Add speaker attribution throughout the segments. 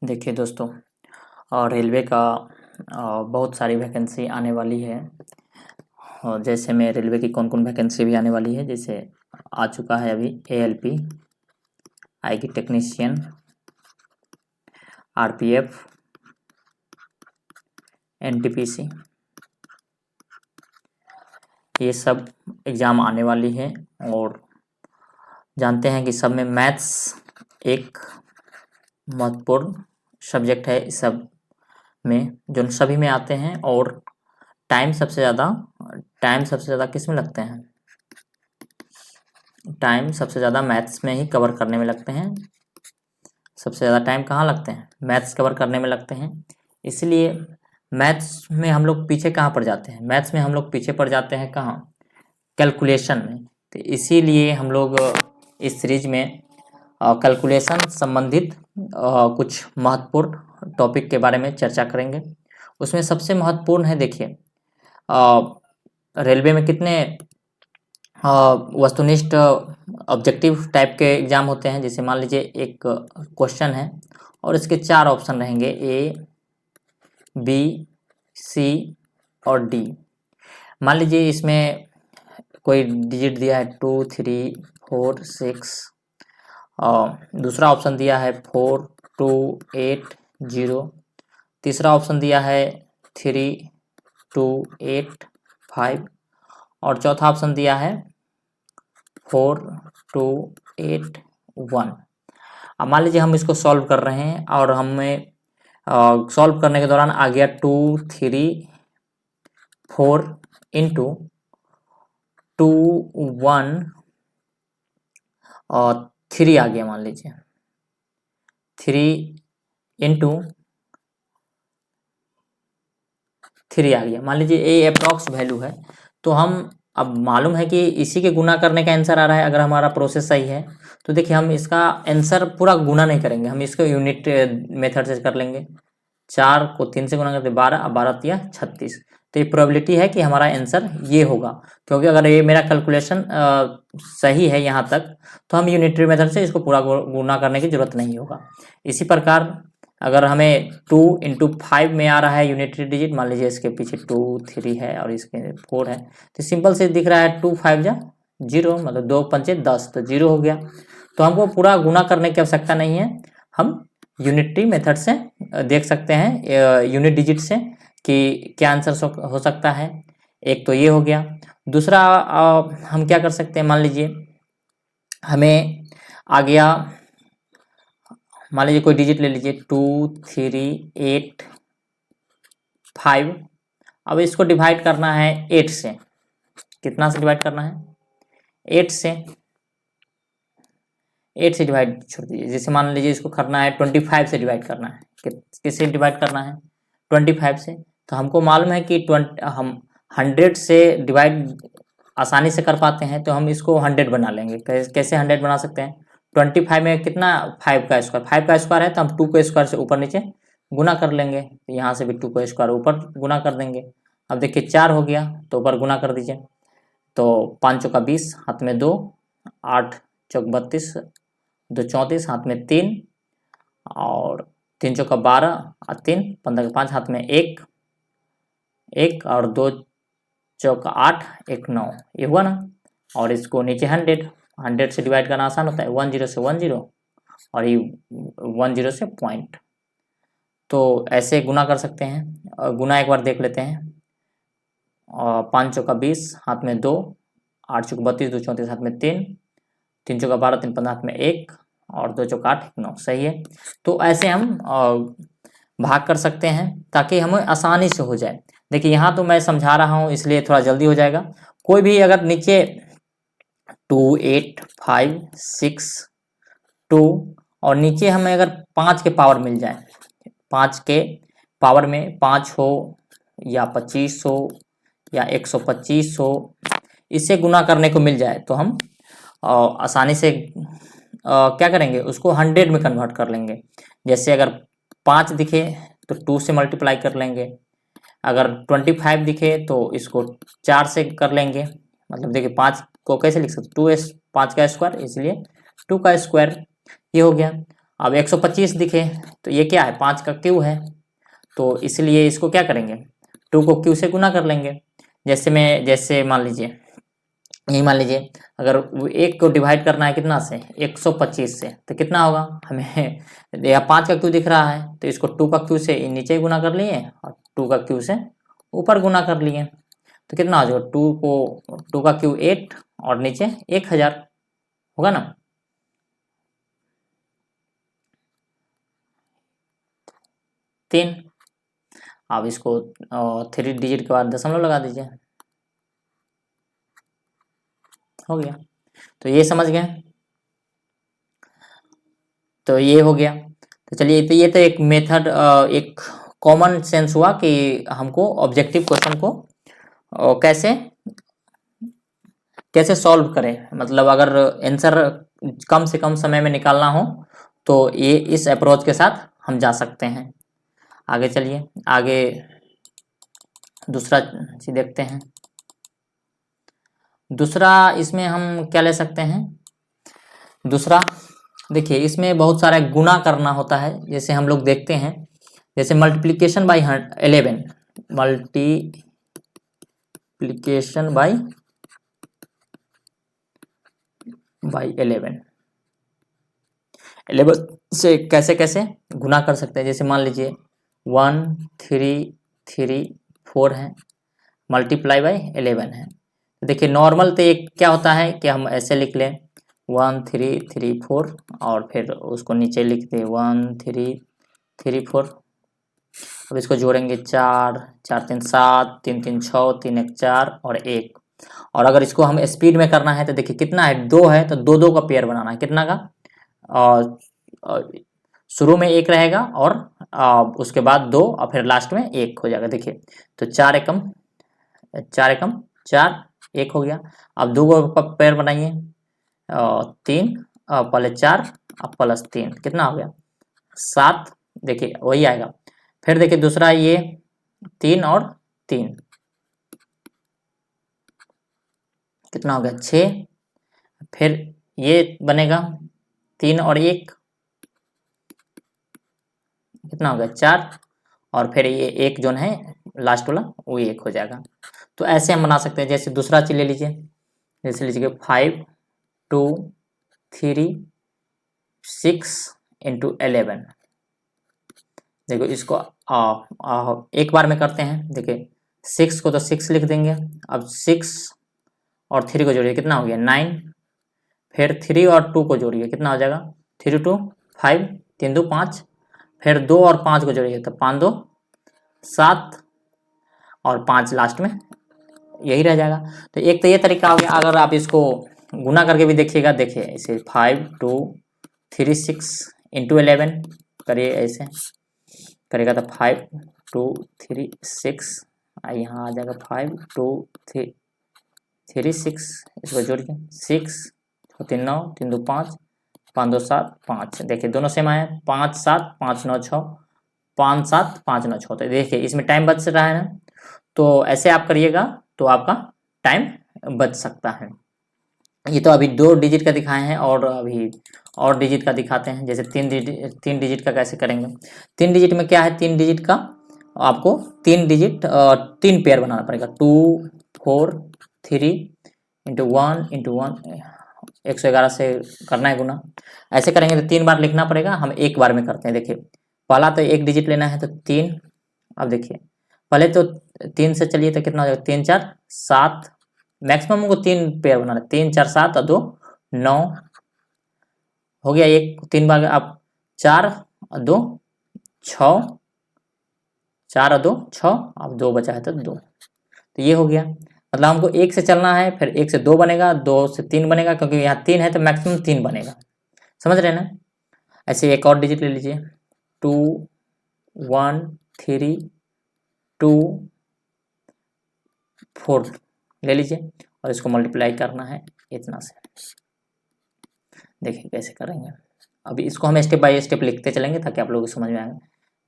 Speaker 1: देखिए दोस्तों, और रेलवे का बहुत सारी वैकेंसी आने वाली है। और जैसे में रेलवे की कौन कौन वैकेंसी भी आने वाली है, जैसे आ चुका है अभी ALP आएगी, टेक्नीशियन, RPF, NTPC, ये सब एग्ज़ाम आने वाली है। और जानते हैं कि सब में मैथ्स एक महत्वपूर्ण सब्जेक्ट है। इस सब में जो सभी में आते हैं, और टाइम सबसे ज़्यादा किस में लगते हैं? टाइम सबसे ज़्यादा मैथ्स में ही कवर करने में लगते हैं। सबसे ज़्यादा टाइम कहाँ लगते हैं? मैथ्स कवर करने में लगते हैं। इसलिए मैथ्स में हम लोग पीछे कहाँ पड़ जाते हैं? मैथ्स में हम लोग पीछे पड़ जाते हैं कहाँ? कैलकुलेशन में। तो इसीलिए हम लोग इस सीरीज में कैलकुलेशन संबंधित कुछ महत्वपूर्ण टॉपिक के बारे में चर्चा करेंगे। उसमें सबसे महत्वपूर्ण है, देखिए, रेलवे में कितने वस्तुनिष्ठ ऑब्जेक्टिव टाइप के एग्जाम होते हैं। जैसे मान लीजिए एक क्वेश्चन है और इसके 4 ऑप्शन रहेंगे, A, B, C और D। मान लीजिए इसमें कोई डिजिट दिया है 2, 3, 4, 6, और दूसरा ऑप्शन दिया है 4, 2, 8, 0, तीसरा ऑप्शन दिया है 3, 2, 8, 5 और चौथा ऑप्शन दिया है 4, 2, 8, 1। अब मान लीजिए हम इसको सॉल्व कर रहे हैं और हमें सॉल्व करने के दौरान आ गया 2, 3, 4 इंटू 2, 1 और 3 आ गया। मान लीजिए 3 इंटू 3 आ गया। मान लीजिए ये अप्रॉक्स वैल्यू है, तो हम अब मालूम है कि इसी के गुना करने का आंसर आ रहा है। अगर हमारा प्रोसेस सही है तो देखिए हम इसका आंसर पूरा गुना नहीं करेंगे, हम इसको यूनिट मेथड से कर लेंगे। 4 को 3 से गुना करते 12, अब 12 तिया 36। तो ये प्रोबेबिलिटी है कि हमारा आंसर ये होगा, क्योंकि अगर ये मेरा कैलकुलेशन सही है यहाँ तक, तो हम यूनिटरी मेथड से इसको पूरा गुना करने की जरूरत नहीं होगा। इसी प्रकार अगर हमें 2 इंटू 5 में आ रहा है यूनिटरी डिजिट, मान लीजिए इसके पीछे 2, 3 है और इसके 4 है, तो सिंपल से दिख रहा है 2, 5 जा 0, मतलब 2 पंचे 10, तो 0 हो गया। तो हमको पूरा गुना करने की आवश्यकता नहीं है, हम यूनिटरी मेथड से देख सकते हैं, यूनिट डिजिट से, कि क्या आंसर हो सकता है। एक तो ये हो गया। दूसरा हम क्या कर सकते हैं, मान लीजिए हमें आ गया, मान लीजिए कोई डिजिट ले लीजिए 2, 3, 8, 5। अब इसको डिवाइड करना है 8 से। कितना से डिवाइड करना है? 8 से। 8 से डिवाइड छोड़ दीजिए। जैसे मान लीजिए इसको करना है 25 से डिवाइड करना है। किससे डिवाइड करना है? 25 से। तो हमको मालूम है कि हम 100 से डिवाइड आसानी से कर पाते हैं, तो हम इसको 100 बना लेंगे। कैसे 100 बना सकते हैं? 25 में कितना 5 का स्क्वायर, 5 का स्क्वायर है तो हम 2 के स्क्वायर से ऊपर नीचे गुना कर लेंगे। तो यहाँ से भी 2 का स्क्वायर ऊपर गुना कर देंगे। अब देखिए 4 हो गया तो ऊपर गुना कर दीजिए। तो 5 चौका 20, हाथ में 2, 8 चौक 32, 2 34, हाथ में 3, और 3 चौका 12 और 3 15 का 5, हाथ में 1 1 और 2 चौका 8, 1 9, ये हुआ ना। और इसको नीचे 100 से डिवाइड करना आसान होता है। 10 से 10 और ये 10 से पॉइंट। तो ऐसे गुना कर सकते हैं। गुना एक बार देख लेते हैं। 5 चौका 20, हाथ में 2, 8 चौका 32, 2 34, हाथ में 3, 3 चौका 12, 3 15, हाथ में 1 और 2 चौका 8, 1 9। सही है। तो ऐसे हम भाग कर सकते हैं ताकि हमें आसानी से हो जाए। देखिए यहाँ तो मैं समझा रहा हूँ इसलिए थोड़ा जल्दी हो जाएगा। कोई भी अगर नीचे 2, 8, 5, 6, 2 और नीचे हमें अगर 5 के पावर मिल जाए, 5 के पावर में 5 हो या 25 हो या 125 हो, इससे गुना करने को मिल जाए तो हम आसानी से क्या करेंगे, उसको 100 में कन्वर्ट कर लेंगे। जैसे अगर 5 दिखे तो 2 से मल्टीप्लाई कर लेंगे। अगर 25 दिखे तो इसको 4 से कर लेंगे। मतलब देखिए 5 को कैसे लिख सकते, 2s, 5 का स्क्वायर, इसलिए 2 का स्क्वायर, ये हो गया। अब 125 दिखे तो ये क्या है, 5 का क्यू है, तो इसलिए इसको क्या करेंगे, 2 को क्यू से गुना कर लेंगे। जैसे मान लीजिए, यही मान लीजिए अगर एक को डिवाइड करना है कितना से, 125 से, तो कितना होगा हमें, यहाँ 5 का क्यू दिख रहा है तो इसको 2 का क्यू से नीचे गुना कर लिए और 2 का क्यू से ऊपर गुना कर लिए, तो कितना हो जाएगा, 2 का क्यू 8 और नीचे 1000 होगा ना। तीन, अब इसको 3 डिजिट के बाद दशमलव लगा दीजिए, हो गया। तो ये समझ गए, तो ये हो गया। तो चलिए, तो ये तो एक मेथड, एक कॉमन सेंस हुआ कि हमको ऑब्जेक्टिव क्वेश्चन को कैसे कैसे सॉल्व करें, मतलब अगर आंसर कम से कम समय में निकालना हो तो ये इस अप्रोच के साथ हम जा सकते हैं। आगे चलिए, आगे दूसरा चीज देखते हैं। दूसरा इसमें हम क्या ले सकते हैं, दूसरा देखिए इसमें बहुत सारा गुना करना होता है, जैसे हम लोग देखते हैं, जैसे मल्टीप्लिकेशन बाई 11, मल्टीप्लिकेशन बाई 11 से कैसे कैसे गुना कर सकते हैं। जैसे मान लीजिए 1 3 3 4 है, मल्टीप्लाई बाई 11 है। देखिए नॉर्मल तो एक क्या होता है कि हम ऐसे लिख लें 1 3 3 4 और फिर उसको नीचे लिख दे 1 3 3 4। अब इसको जोड़ेंगे 4 4 3 7 3 3 6 3 1 4 और 1। और अगर इसको हम स्पीड में करना है तो देखिए कितना है, 2 है तो 2 2 का पेयर बनाना है, कितना का, और शुरू में 1 रहेगा और उसके बाद 2 और फिर लास्ट में 1 हो जाएगा। देखिए तो 4 एकम 4 1 हो गया। अब 2 को पेयर बनाइए, 3 पहले 4 अब प्लस 3 कितना हो गया 7, देखिए वही आएगा। फिर देखिए दूसरा ये 3 और 3 कितना हो गया 6, फिर ये बनेगा 3 और 1 कितना हो गया 4, और फिर ये 1 जो है लास्ट वाला वो 1 हो जाएगा। तो ऐसे हम बना सकते हैं। जैसे दूसरा चीज ले लीजिए, जैसे लीजिए 5 2 3 6 इंटू 11। देखो इसको एक बार में करते हैं। देखिए 6 को तो 6 लिख देंगे, अब 6 और 3 को जोड़िए कितना हो गया 9, फिर 3 और 2 को जोड़िए कितना हो जाएगा 3 2 5 3 2 5, फिर 2 और 5 को जोड़िए तो 5 2 7 और 5 लास्ट में यही रह जाएगा। तो एक तो ये तरीका हो गया। अगर आप इसको गुना करके भी देखिएगा, देखिए इसे 5 2 3 6 इंटू 11 करिए, ऐसे करेगा तो 5 2 3 6 यहाँ आ जाएगा 5 2 3 6, इसको जोड़िए 6 3 9 3 2 5 5 2 7 5, देखिए दोनों सेम आए 5 7 5 9 6 5 7 5 9 6। तो देखिए इसमें टाइम बच रहा है ना, तो ऐसे आप करिएगा तो आपका टाइम बच सकता है। ये तो अभी 2 डिजिट का दिखाए हैं, और अभी और डिजिट का दिखाते हैं। जैसे 3 डिजिट का कैसे करेंगे। 3 डिजिट में क्या है, 3 डिजिट का आपको 3 डिजिट 3 पेयर बनाना पड़ेगा, 2 4 3 इंटू 1 111 से करना है गुना। ऐसे करेंगे तो 3 बार लिखना पड़ेगा, हम एक बार में करते हैं। देखिए पहला तो 1 डिजिट लेना है तो 3, अब देखिए पहले तो 3 से चलिए तो कितना हो जाएगा 3 4 7, मैक्सिमम को 3 पेयर बनाना है, 3 4 7 और 2 9 हो गया। एक 3 बार अब 4 और 2 6, 4 और 2 6, अब 2 बचा है तो 2, तो ये हो गया। मतलब हमको 1 से चलना है, फिर 1 से 2 बनेगा, 2 से 3 बनेगा, क्योंकि यहाँ 3 है तो मैक्सिमम 3 बनेगा, समझ रहे हैं ना। ऐसे एक और डिजिट ले लीजिए 2 1 3 2 4 ले लीजिए और इसको मल्टीप्लाई करना है इतना से। देखिए कैसे करेंगे, अभी इसको हम स्टेप बाय स्टेप लिखते चलेंगे ताकि आप लोगों को समझ में आए।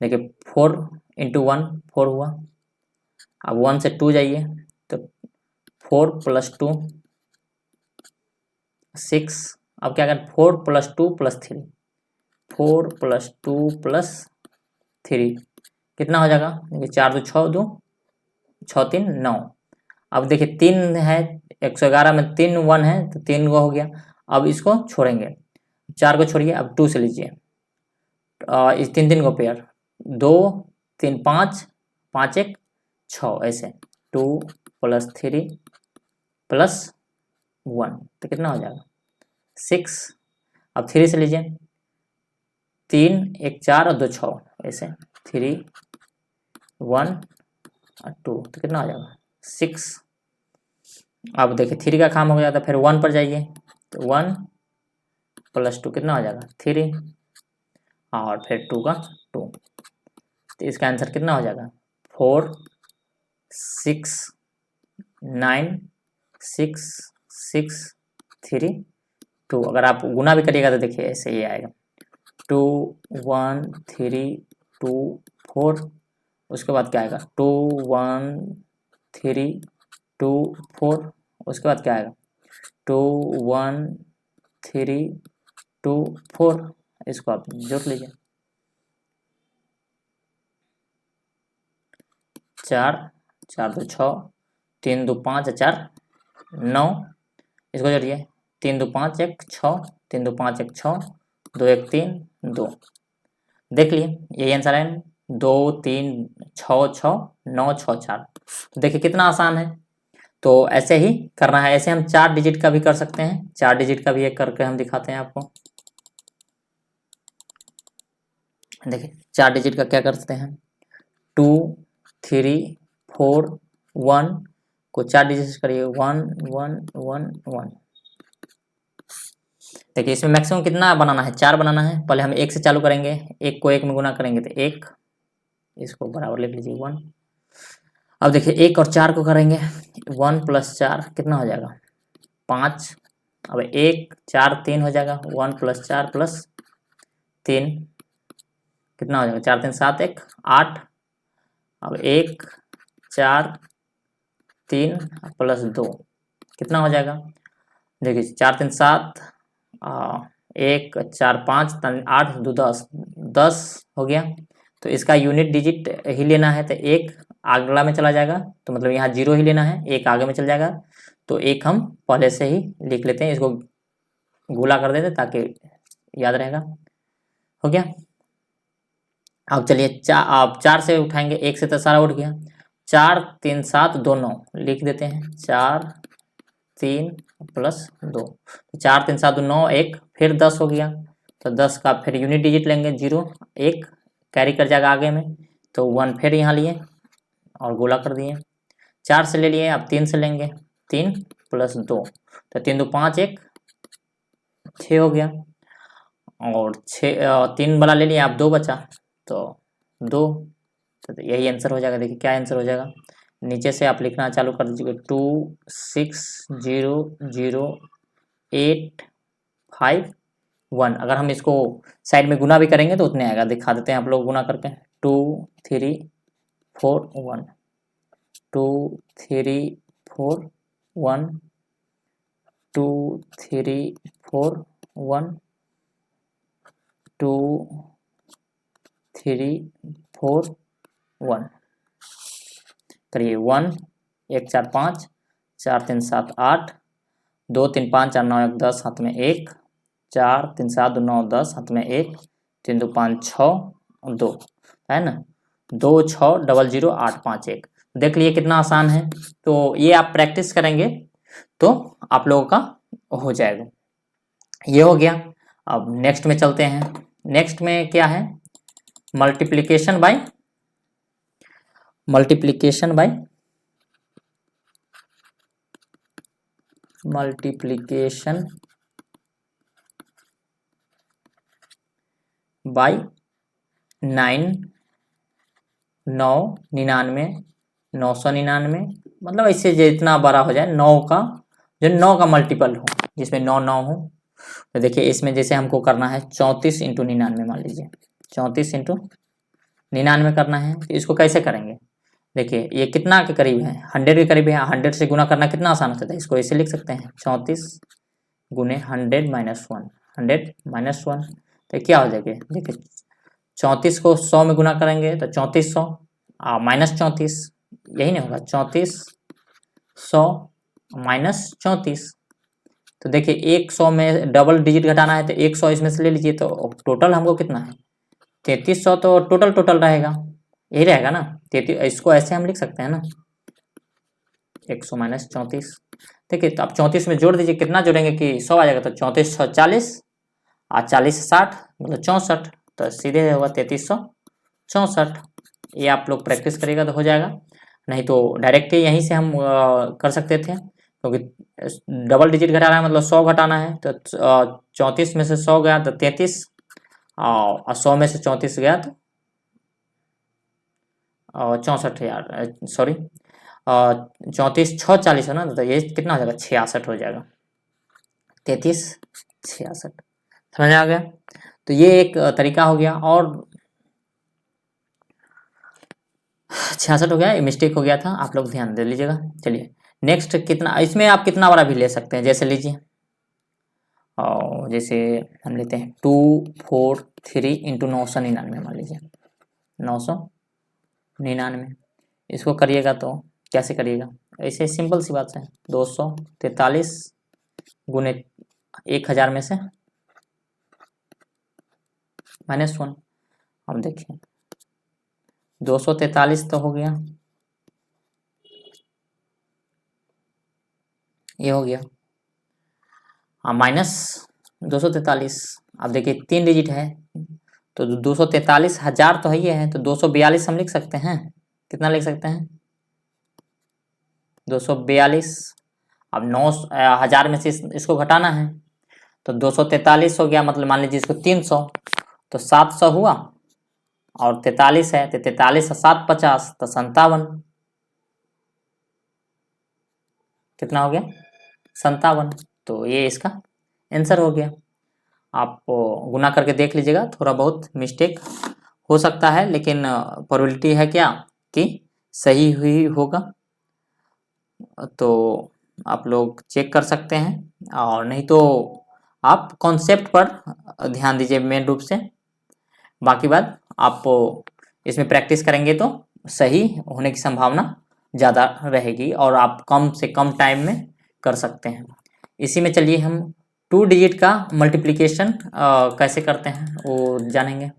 Speaker 1: देखिए 4 इंटू 1 4 हुआ, अब 1 से 2 जाइए तो 4 प्लस 2 6, अब क्या करें 4 प्लस 2 प्लस 3 4 + 2 + 3 कितना हो जाएगा? देखिए 4 2 6 2 6 3 9। अब देखिए 3 है, 111 में 3 1 है तो 3 गो हो गया। अब इसको छोड़ेंगे, 4 को छोड़िए, अब 2 से लीजिए। इस 3 3 को पेयर, 2 3 5 5 1 6 ऐसे 2 + 3 + 1 तो कितना हो जाएगा? 6। अब 3 से लीजिए, 3 1 4 और 2 6 ऐसे 3 1 और 2 तो कितना हो जाएगा? 6। अब देखिए 3 का काम हो गया था, फिर 1 पर जाइए तो 1 + 2 कितना हो जाएगा? 3 और फिर 2 का 2 तो इसका आंसर कितना हो जाएगा? 4 6 9 6 6 3 2। अगर आप गुना भी करिएगा तो देखिए ऐसे ही आएगा 2 1 3 2 4। उसके बाद क्या आएगा? 2 1 3 2 4। उसके बाद क्या आएगा? 2 1 3 2 4। इसको आप जोड़ लीजिए, 4 4 2 6 3 2 5 4 9। इसको जोड़िए, 3 2 5 1 6 3 2 5 1 6 2 1 3 2। देख लिए यही आंसर है, 2 3 6 6 9 6 4। देखिए कितना आसान है। तो ऐसे ही करना है। ऐसे हम 4 डिजिट का भी कर सकते हैं, 4 डिजिट का भी एक करके हम दिखाते हैं आपको। देखिए 4 डिजिट का क्या करते हैं, 2 3 4 1 को 4 डिजिट करिए, 1 1 1 1। देखिए इसमें मैक्सिमम कितना बनाना है? 4 बनाना है। पहले हम 1 से चालू करेंगे, 1 को 1 में गुना करेंगे तो 1, इसको बराबर लिख लीजिए 1। अब देखिए 1 और 4 को करेंगे, 1 + 4 कितना हो जाएगा? 5। अब 1 4 3 हो जाएगा, 1 + 4 + 3 कितना हो जाएगा? 4 3 7 1 8। अब 1 4 3 + 2 कितना हो जाएगा? देखिए 4 3 7 1 4 5 8 2 10 10 हो गया। तो इसका यूनिट डिजिट ही लेना है तो 1 अगला में चला जाएगा, तो मतलब यहाँ 0 ही लेना है, 1 आगे में चल जाएगा। तो 1 हम पहले से ही लिख लेते हैं, इसको गोला कर देते ताकि याद रहेगा। हो गया। अब चलिए आप 4 से उठाएंगे, 1 से तो सारा उठ गया। 4 3 7 2 9 लिख देते हैं, 4 3 + 2 4 3 7 2 9 1 फिर 10 हो गया। तो 10 का फिर यूनिट डिजिट लेंगे, 0 1 कैरी कर जाएगा आगे में, तो 1 फिर यहाँ लिए और गोला कर दिए। 4 से ले लिए, अब 3 से लेंगे, 3 + 2 तो 3 2 5 1 6 हो गया। और 3 वाला ले लिया, अब 2 बचा तो 2। तो यही आंसर हो जाएगा। देखिए क्या आंसर हो जाएगा, नीचे से आप लिखना चालू कर दीजिएगा, 2 6 0 0 8 5 1। अगर हम इसको साइड में गुना भी करेंगे तो उतने आएगा, दिखा देते हैं आप लोग गुना करके। 2 3 4 1 2 3 4 1 2 3 4 1 2 3 4 1 करिए। 1 1 4 5 4 3 7 8 2 3 5 4 9 1 10 हाथ में 1 4 3 7 2 9 10 हाथ में 1 3 2 5 6 2 है ना, 2 6 0 0 8 5 1। देख लिए कितना आसान है। तो ये आप प्रैक्टिस करेंगे तो आप लोगों का हो जाएगा। ये हो गया। अब नेक्स्ट में चलते हैं। नेक्स्ट में क्या है, मल्टीप्लिकेशन बाय मल्टीप्लिकेशन बाय 9 9 99 999, मतलब ऐसे जितना बड़ा हो जाए 9 का, जो 9 का मल्टीपल हो, जिसमें 9 9 हो। तो देखिए इसमें जैसे हमको करना है 34 × 99, मान लीजिए 34 × 99 करना है। तो इसको कैसे करेंगे, देखिए ये कितना के करीब है, 100 के करीब है। 100 से गुना करना कितना आसान होता है, इसको ऐसे लिख सकते हैं, 34 × 100 - 1 100 - 1। तो क्या हो जाएगा, देखिए 34 को 100 में गुना करेंगे तो 3400 माइनस 34, यही नहीं होगा, 3400 माइनस 34। तो देखिए 100 में डबल डिजिट घटाना है तो 100 इसमें से ले लीजिए, तो टोटल हमको कितना है 3300, तो टोटल रहेगा, यही रहेगा ना 33। इसको ऐसे हम लिख सकते हैं ना 100 माइनस 34। देखिए तो आप 34 में जोड़ दीजिए, कितना जोड़ेंगे कि 100 आ जाएगा, तो 34 6 40 और 40 60 मतलब 64, तो सीधे होगा 3364। ये आप लोग प्रैक्टिस करिएगा तो हो जाएगा, नहीं तो डायरेक्ट यहीं से हम कर सकते थे, क्योंकि डबल डिजिट घटाना है मतलब 100 घटाना है, तो 34 में से 100 गया तो 33 और 100 में से 34 गया तो 64 यार, सॉरी 34 6 40 है ना, तो ये कितना हो जाएगा 66 हो जाएगा, 33 66, समझ आ गया। तो ये एक तरीका हो गया, और 66 हो गया, मिस्टेक हो गया था, आप लोग ध्यान दे लीजिएगा। चलिए नेक्स्ट, कितना इसमें आप कितना बड़ा भी ले सकते हैं, जैसे लीजिए और जैसे हम लेते हैं 243 इंटू 999 मान लीजिए 999, इसको करिएगा तो कैसे करिएगा, ऐसे सिंपल सी बात है, 243 गुने 1000 में से -1। अब देखिए 243 तो हो गया, ये हो गया, माइनस 243। अब देखिए 3 डिजिट है तो 243,000 तो है ही है, तो 242 हम लिख सकते हैं, कितना लिख सकते हैं 242। अब 9,000 में से इसको घटाना है, तो 243 हो गया, मतलब मान लीजिए इसको 300, तो 700 हुआ, और 43 है तो 43 और 7 50, तो 57, कितना हो गया 57। तो ये इसका आंसर हो गया। आप गुना करके देख लीजिएगा, थोड़ा बहुत मिस्टेक हो सकता है, लेकिन प्रोबेबिलिटी है क्या कि सही हुई होगा, तो आप लोग चेक कर सकते हैं, और नहीं तो आप कॉन्सेप्ट पर ध्यान दीजिए मेन रूप से, बाकी बात आप इसमें प्रैक्टिस करेंगे तो सही होने की संभावना ज़्यादा रहेगी, और आप कम से कम टाइम में कर सकते हैं। इसी में चलिए हम 2 डिजिट का मल्टीप्लिकेशन कैसे करते हैं वो जानेंगे।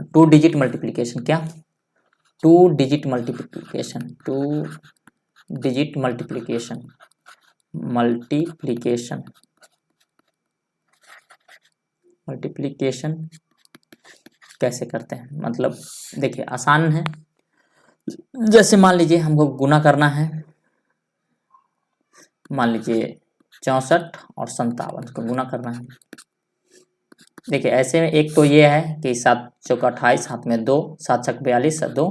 Speaker 1: 2 डिजिट मल्टीप्लिकेशन, क्या 2 डिजिट मल्टीप्लिकेशन, 2 डिजिट मल्टीप्लिकेशन कैसे करते हैं, मतलब देखिए आसान है। जैसे मान लीजिए हमको गुना करना है, मान लीजिए 64 और 57 को गुना करना है। देखिए ऐसे में एक तो ये है कि 7 चौका 28 हाथ में 2, 7 छक 42 2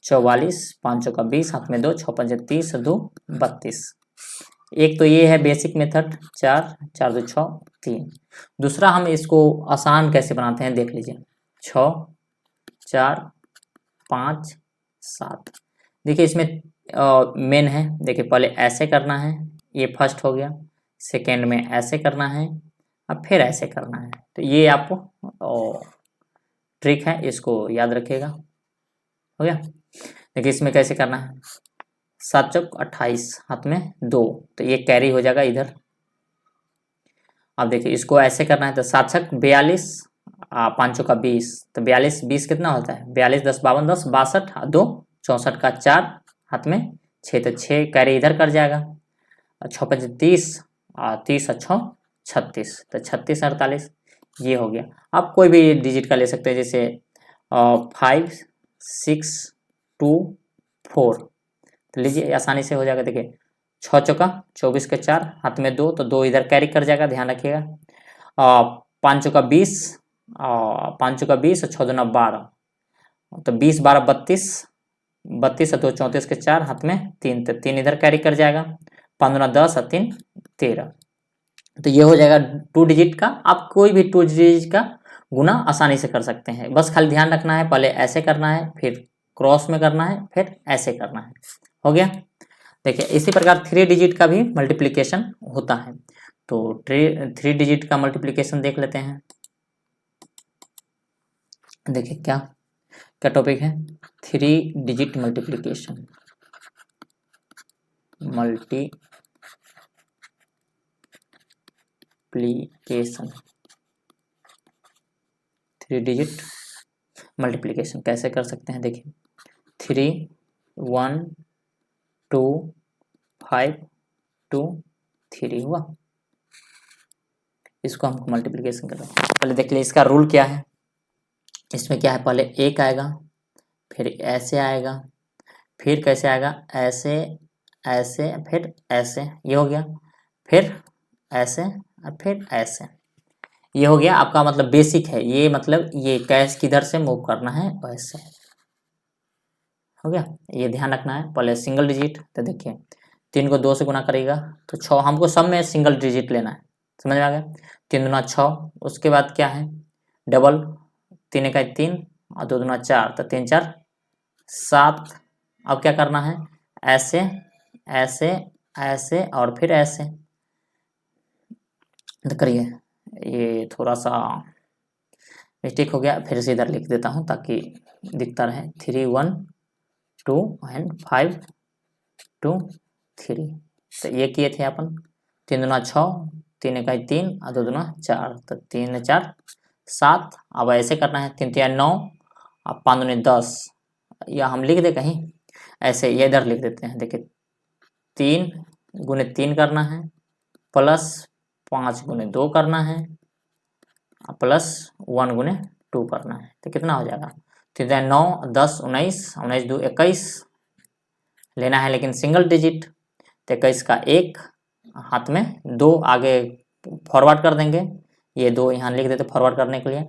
Speaker 1: 44, 5 चौका 20 हाथ में 2, 6 पंजे 30 2 32। एक तो ये है बेसिक मेथड 4 4 2 6 3। दूसरा हम इसको आसान कैसे बनाते हैं देख लीजिए, 6 4 5 7। देखिए इसमें मेन है, देखिए पहले ऐसे करना है, ये फर्स्ट हो गया, सेकेंड में ऐसे करना है, अब फिर ऐसे करना है, तो ये आपको ट्रिक है, इसको याद रखिएगा, हो गया। देखिए इसमें कैसे करना है, 7 चौक 28 हाथ में 2, तो ये कैरी हो जाएगा इधर। अब देखिए इसको ऐसे करना है, तो 7 छक 42 5 चौका 20, तो 42 20 कितना होता है 42 10 52 10 62 2 64 का 4 हाथ में 6, तो 6 कैरी इधर कर जाएगा, 6 5 30 30 और 6 36, तो 36 48, ये हो गया। आप कोई भी डिजिट का ले सकते हैं, जैसे 5 6 2 4, तो लीजिए आसानी से हो जाएगा। देखिए 6 चौका 24 के 4 हाथ में 2, तो 2 इधर कैरी कर जाएगा, ध्यान रखिएगा। 5 चौका 20 5 चौका 20 और 6 दूना 12, तो 20 12 32 32 और 2 34 के 4 हाथ में 3, तो 3 इधर कैरी कर जाएगा, 5 दूना 10 और 3 13, तो ये हो जाएगा 2 डिजिट का। आप कोई भी 2 डिजिट का गुना आसानी से कर सकते हैं, बस खाली ध्यान रखना है, पहले ऐसे करना है, फिर क्रॉस में करना है, फिर ऐसे करना है, हो गया। देखिए इसी प्रकार 3 डिजिट का भी मल्टीप्लिकेशन होता है, तो 3 डिजिट का मल्टीप्लिकेशन देख लेते हैं। देखिए क्या क्या टॉपिक है, 3 digit multiplication. Multiplication 3 digit multiplication कैसे कर सकते हैं। देखिए 3 1 2 5 2 3 हुआ, इसको हमको मल्टीप्लिकेशन करना है। पहले देख लीजिए इसका रूल क्या है। इसमें क्या है, पहले 1 आएगा, फिर ऐसे आएगा, फिर कैसे आएगा, ऐसे ऐसे, फिर ऐसे, ये हो गया, फिर ऐसे और फिर ऐसे, ये हो गया आपका मतलब बेसिक है ये, मतलब ये कैश किधर से मूव करना है वैसे हो गया। ये ध्यान रखना है। पहले सिंगल डिजिट, तो देखिए 3 को 2 से गुना करेगा तो 6, हमको सब में सिंगल डिजिट लेना है, समझ में आ गया। 3 दूना 6, उसके बाद क्या है, डबल, 3 इकाई 3 और 2 दूना 4, तो 3 4 7। अब क्या करना है, ऐसे ऐसे ऐसे और फिर ऐसे, तो करिए, ये थोड़ा सा मिस्टेक हो गया, फिर से इधर लिख देता हूँ ताकि दिखता रहे। 3 1 2 एंड 5 2 3, तो ये किए थे अपन। 3 दूना 6, 3 इकाई 3 और 2 दूना 4, तो 3 4 7। अब ऐसे करना है, 3 3 9 और 5 दूनी 10, या हम लिख दे कहीं ऐसे, ये इधर लिख देते हैं। देखिए 3 गुने 3 करना है, प्लस 5 गुने 2 करना है, प्लस 1 गुने 2 करना है, तो कितना हो जाएगा, 3 9 10 19 19 2 21 लेना है, लेकिन सिंगल डिजिट। तो 21 का 1 हाथ में, 2 आगे फॉरवर्ड कर देंगे, ये 2 यहाँ लिख देते फॉरवर्ड करने के लिए।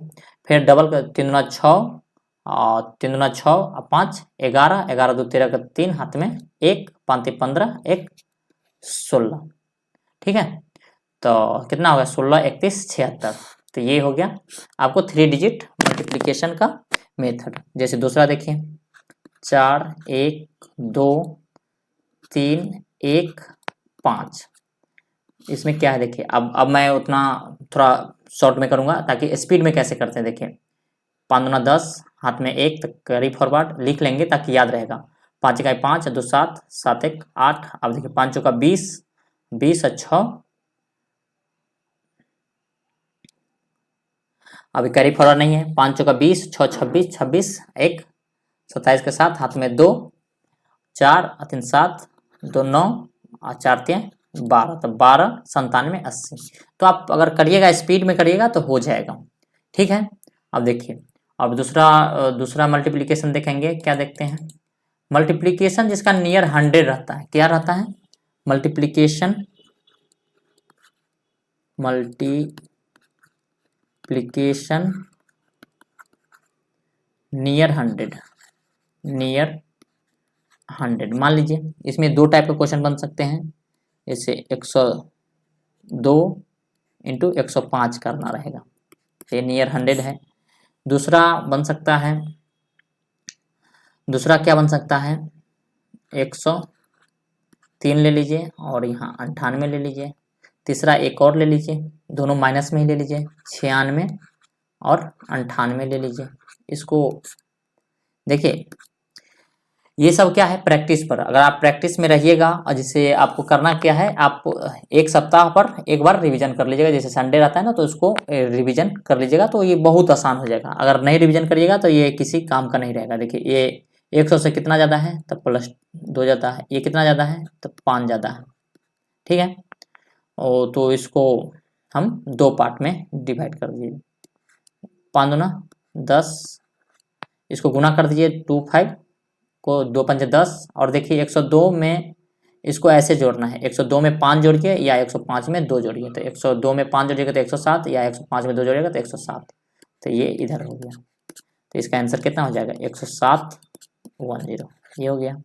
Speaker 1: फिर डबल कर, 3 दूना 6 और 3 दूना 6 और 5 11 11 2 13 का 3 हाथ में, 1 5 3 15 1 16, ठीक है। तो कितना होगा, 16 31 76। तो ये हो गया आपको 3 डिजिट मल्टीप्लिकेशन का मेथड। जैसे दूसरा देखिए, 4 1 2 3 1 5, इसमें क्या है देखिए। अब मैं उतना थोड़ा शॉर्ट में करूंगा ताकि स्पीड में कैसे करते हैं। देखिए 5 दूना 10 हाथ में 1, तो करी फॉरवर्ड लिख लेंगे ताकि याद रहेगा। 5 इकाई 5 2 7 7 1 8। अब देखिए 5 चौका 20 20 और 6, अभी कैरी फॉरवर्ड नहीं है। 5 चौका 20 6 26 26 1 27 के साथ हाथ में 2 4 और 3 7 2 9 और 4 3 12, तो 12 97 80। तो आप अगर करिएगा स्पीड में करिएगा तो हो जाएगा, ठीक है। अब देखिए, अब दूसरा मल्टीप्लिकेशन देखेंगे, क्या देखते हैं, मल्टीप्लिकेशन जिसका नियर 100 रहता है, क्या रहता है, मल्टीप्लिकेशन नियर 100। मान लीजिए इसमें 2 टाइप के क्वेश्चन बन सकते हैं, जैसे 102 इंटू 105 करना रहेगा, ये नियर 100 है। दूसरा बन सकता है, दूसरा क्या बन सकता है, 103 ले लीजिए और यहाँ 98 ले लीजिए। तीसरा एक और ले लीजिए, दोनों माइनस में ही ले लीजिए, 96 और 98 ले लीजिए। इसको देखिए, ये सब क्या है, प्रैक्टिस पर। अगर आप प्रैक्टिस में रहिएगा, और जिसे आपको करना क्या है, आप एक सप्ताह पर एक बार रिवीजन कर लीजिएगा। जैसे संडे रहता है ना, तो उसको रिवीजन कर लीजिएगा, तो ये बहुत आसान हो जाएगा। अगर नहीं रिवीजन करिएगा तो ये किसी काम का नहीं रहेगा। देखिए ये 100 से कितना ज़्यादा है, तो +2 ज़्यादा है, ये कितना ज़्यादा है, तो 5 ज़्यादा है, ठीक है। और तो इसको हम 2 पार्ट में डिवाइड कर दीजिए। 5 दूना 10, इसको गुना कर दीजिए 2 5 को, 2 पंजे 10। और देखिए 102 में इसको ऐसे जोड़ना है, 102 में 5 जोड़िए या 105 में 2 जोड़िए। तो 102 में 5 जोड़िएगा तो 107, या 105 में 2 जोड़िएगा तो 107। तो ये इधर हो गया, तो इसका आंसर कितना हो जाएगा, 107 10, ये हो गया।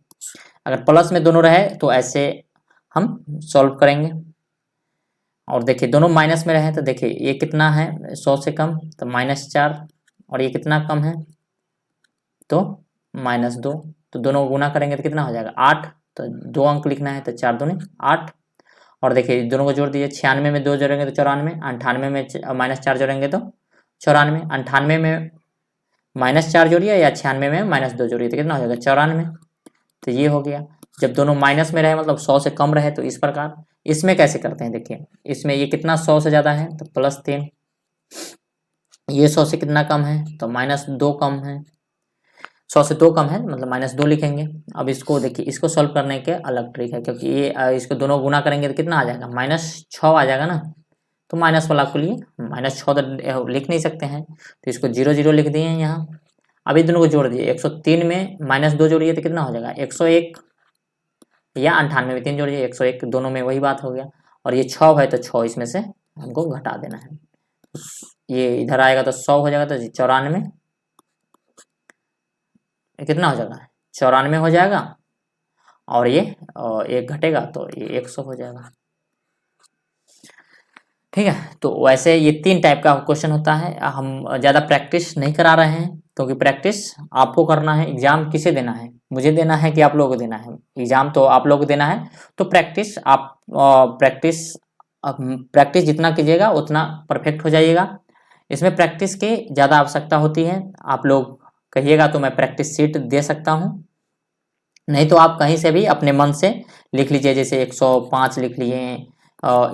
Speaker 1: अगर प्लस में दोनों रहे तो ऐसे हम सॉल्व करेंगे। और देखिए दोनों माइनस में रहे तो देखिए ये कितना है, 100 से कम, तो -4, और ये कितना कम है, तो -2। तो दोनों गुना करेंगे तो कितना हो जाएगा, 8। तो 2 अंक लिखना है, तो 4 दूनी 8। और देखिए दोनों को जोड़ दीजिए, 96 में 2 जोड़ेंगे तो 94, 98 में -4 जोड़ेंगे तो 94, 98 में -4 जोड़िए या 96 में -2 जोड़िए तो कितना हो जाएगा 94। तो ये हो गया। जब दोनों माइनस में रहे मतलब 100 से कम रहे तो इस प्रकार। इसमें कैसे करते हैं देखिए, इसमें ये कितना 100 से ज़्यादा है तो +3, ये 100 से कितना कम है तो -2 कम है, 100 से 2 कम है मतलब -2 लिखेंगे। अब इसको देखिए, इसको सॉल्व करने के अलग ट्रिक है, क्योंकि ये इसको दोनों गुना करेंगे तो कितना आ जाएगा -6 आ जाएगा ना, तो माइनस वाला को लिए -6 तो लिख नहीं सकते हैं, तो इसको 0 0 लिख दिए यहाँ। अब ये दोनों को जोड़ दिए, 103 में -2 जोड़िए तो कितना हो जाएगा 101, या 98 में 3 जोड़िए 101, दोनों में वही बात हो गया। और ये 6 है तो 6 इसमें से हमको घटा देना है, ये इधर आएगा तो 100 हो जाएगा, तो 94 कितना हो जाएगा 94 हो जाएगा, और ये एक घटेगा तो ये 100 हो जाएगा। ठीक है, तो वैसे ये 3 टाइप का क्वेश्चन होता है। हम ज़्यादा प्रैक्टिस नहीं करा रहे हैं, क्योंकि प्रैक्टिस आपको करना है। एग्जाम किसे देना है, मुझे देना है कि आप लोगों को देना है? एग्जाम तो आप लोगों को देना है, तो प्रैक्टिस आप प्रैक्टिस जितना कीजिएगा उतना परफेक्ट हो जाइएगा। इसमें प्रैक्टिस की ज़्यादा आवश्यकता होती है। आप लोग कहिएगा तो मैं प्रैक्टिस शीट दे सकता हूँ, नहीं तो आप कहीं से भी अपने मन से लिख लीजिए, जैसे 105 लिख लिए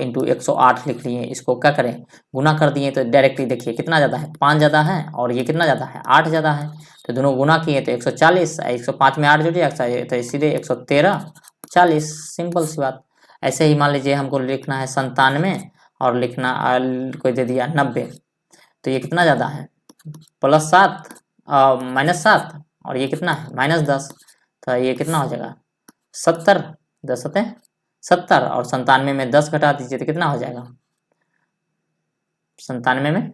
Speaker 1: इंटू 108 लिख लिए। इसको क्या करें, गुना कर दिए तो डायरेक्टली देखिए कितना ज़्यादा है, 5 ज़्यादा है, और ये कितना ज़्यादा है 8 ज़्यादा है, तो दोनों गुना किए तो 140, 105 में 8 जोड़िए तो सीधे 113 40, सिंपल सी बात। ऐसे ही मान लीजिए हमको लिखना है 97 और लिखना कोई दे दिया 90, तो ये कितना ज़्यादा है +7 -7, और ये कितना है -10, तो ये कितना हो जाएगा 70, 10 होते 70, और 97 में 10 घटा दीजिए तो कितना हो जाएगा 97 में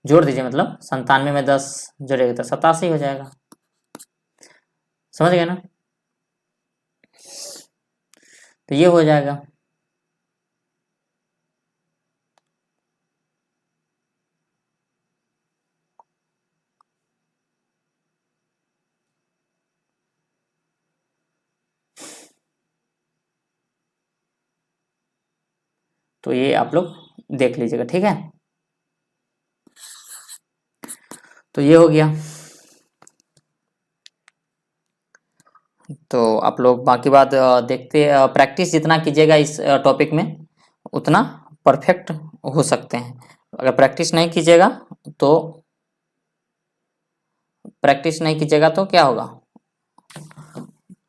Speaker 1: जोड़ दीजिए, मतलब 97 में 10 जोड़ेगा तो 87 हो जाएगा। समझ गए ना, तो ये हो जाएगा। तो ये आप लोग देख लीजिएगा, ठीक है। तो ये हो गया। तो आप लोग बाकी बात देखते, प्रैक्टिस जितना कीजिएगा इस टॉपिक में उतना परफेक्ट हो सकते हैं। अगर प्रैक्टिस नहीं कीजिएगा तो क्या होगा,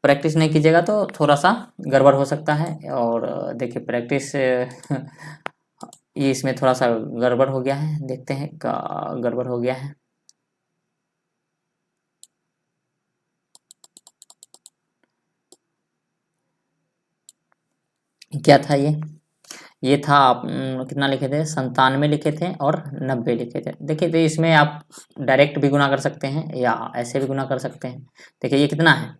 Speaker 1: प्रैक्टिस नहीं कीजिएगा तो थोड़ा सा गड़बड़ हो सकता है। और देखिए प्रैक्टिस ये इसमें थोड़ा सा गड़बड़ हो गया है, देखते हैं क्या गड़बड़ हो गया है। क्या था ये था आप कितना लिखे थे 97 लिखे थे और 90 लिखे थे। देखिए तो इसमें आप डायरेक्ट भी गुना कर सकते हैं या ऐसे भी गुना कर सकते हैं। देखिए ये कितना है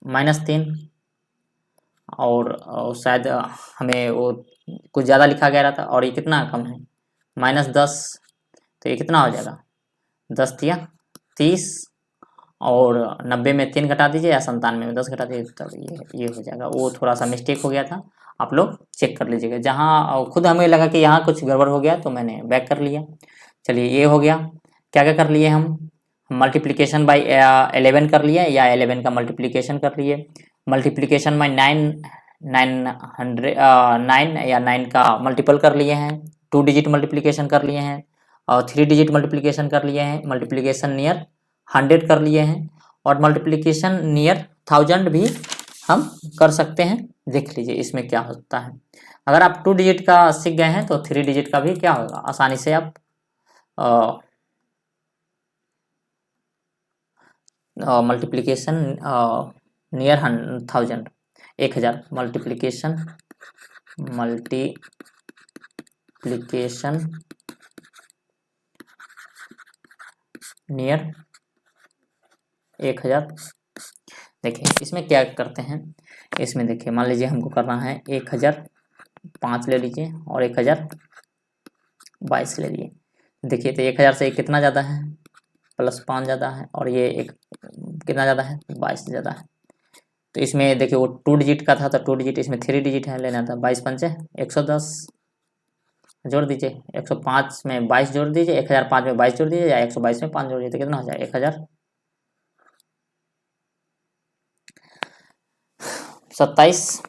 Speaker 1: -3, और शायद हमें वो कुछ ज़्यादा लिखा गया था, और ये कितना कम है -10, तो ये कितना हो जाएगा 10 तिया 30, और 90 में 3 घटा दीजिए या 97 में 10 घटा दीजिए, तब ये हो जाएगा। वो थोड़ा सा मिस्टेक हो गया था, आप लोग चेक कर लीजिएगा। जहाँ खुद हमें लगा कि यहाँ कुछ गड़बड़ हो गया तो मैंने बैक कर लिया। चलिए ये हो गया। क्या क्या कर लिए हम मल्टीप्लिकेशन बाई 11 कर लिए, या 11 का मल्टीप्लिकेशन कर लिए, मल्टीप्लिकेशन बाई 9 या 9 का मल्टीपल कर लिए हैं, 2 डिजिट मल्टीप्लिकेशन कर लिए हैं, और 3 डिजिट मल्टीप्लिकेशन कर लिए हैं, मल्टीप्लिकेशन नियर 100 कर लिए हैं, और मल्टीप्लिकेशन नियर 1000 भी हम कर सकते हैं। देख लीजिए इसमें क्या होता है। अगर आप 2 डिजिट का सीख गए हैं तो 3 डिजिट का भी क्या होगा, आसानी से आप मल्टीप्लिकेशन नियर 1000 1000 मल्टीप्लिकेशन नियर 1000। देखिए इसमें क्या करते हैं, इसमें देखिए मान लीजिए हमको करना है 1005 ले लीजिए और 1022 ले लिए। देखिए तो 1000 से कितना ज़्यादा है +5 ज़्यादा है, और ये एक कितना ज़्यादा है 22 ज़्यादा है। तो इसमें देखिए वो 2 डिजिट का था तो 2 डिजिट, इसमें 3 डिजिट है, लेना था 22 पंचे 110, जोड़ दीजिए 105 में 22 जोड़ दीजिए, 1005 में 22 जोड़ दीजिए, या 122 में 5 जोड़ दीजिए, तो कितना हो जाएगा 1027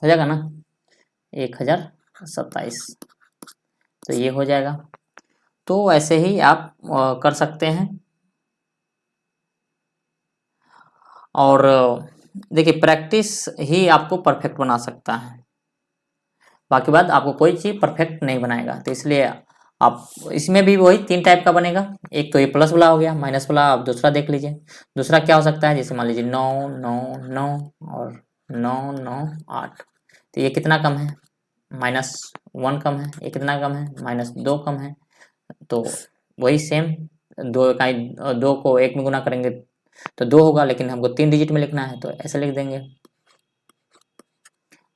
Speaker 1: हो जाएगा ना, 1027, तो ये हो जाएगा। तो ऐसे ही आप कर सकते हैं। और देखिए प्रैक्टिस ही आपको परफेक्ट बना सकता है, बाकी बात आपको कोई चीज़ परफेक्ट नहीं बनाएगा। तो इसलिए आप इसमें भी वही 3 टाइप का बनेगा। एक तो ये प्लस वाला हो गया, माइनस वाला आप दूसरा देख लीजिए। दूसरा क्या हो सकता है, जैसे मान लीजिए 9 9 9 और 9 9 8, तो ये कितना कम है, -1 कम है। ये कितना कम है, -2 कम है। तो वही सेम 2 को 1 में गुना करेंगे तो 2 होगा, लेकिन हमको 3 डिजिट में लिखना है तो ऐसे लिख देंगे।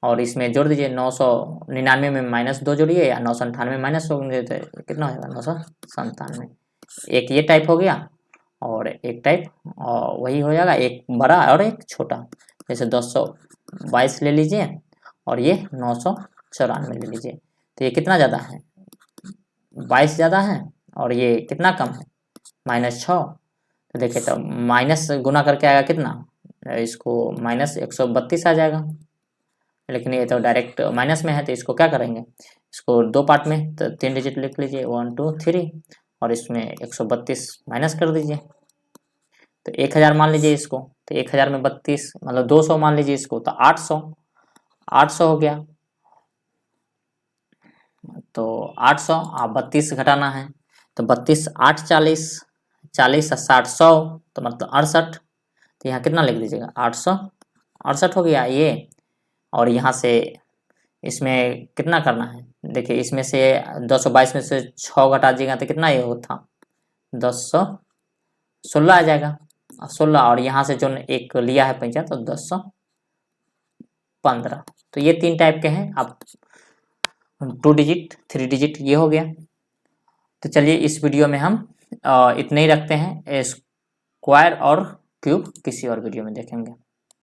Speaker 1: और इसमें जोड़ दीजिए 999 में -2 जोड़िए, या 998 में -100 होंगे तो कितना हो जाएगा 997। एक ये टाइप हो गया, और एक टाइप वही हो जाएगा, एक बड़ा और एक छोटा। जैसे 222 ले लीजिए और ये 994 ले लीजिए। तो ये कितना ज़्यादा है, 22 ज़्यादा है, और ये कितना कम है, -6। तो देखिए तो माइनस गुना करके आएगा कितना, इसको -132 आ जाएगा। लेकिन ये तो डायरेक्ट माइनस में है, तो इसको क्या करेंगे, इसको 2 पार्ट में, तो 3 डिजिट लिख लीजिए 1 2 3, और इसमें 132 माइनस कर दीजिए। तो 1000 मान लीजिए इसको, तो 1000 में 32 मतलब 200 मान लीजिए इसको, तो 800 हो गया। तो 800 आप 32 घटाना है, तो 32 8 40 40 60 100, तो मतलब 68। तो यहाँ कितना लिख दीजिएगा 868 हो गया ये। और यहाँ से इसमें कितना करना है, देखिए इसमें से 222 में से 6 घटा दीजिएगा तो कितना ये होता, 1016 आ जाएगा, 16। और यहाँ से जो एक लिया है पंचा, तो 1015। तो ये 3 टाइप के हैं, आप 2 डिजिट 3 डिजिट ये हो गया। तो चलिए इस वीडियो में हम इतने ही रखते हैं। स्क्वायर और क्यूब किसी और वीडियो में देखेंगे।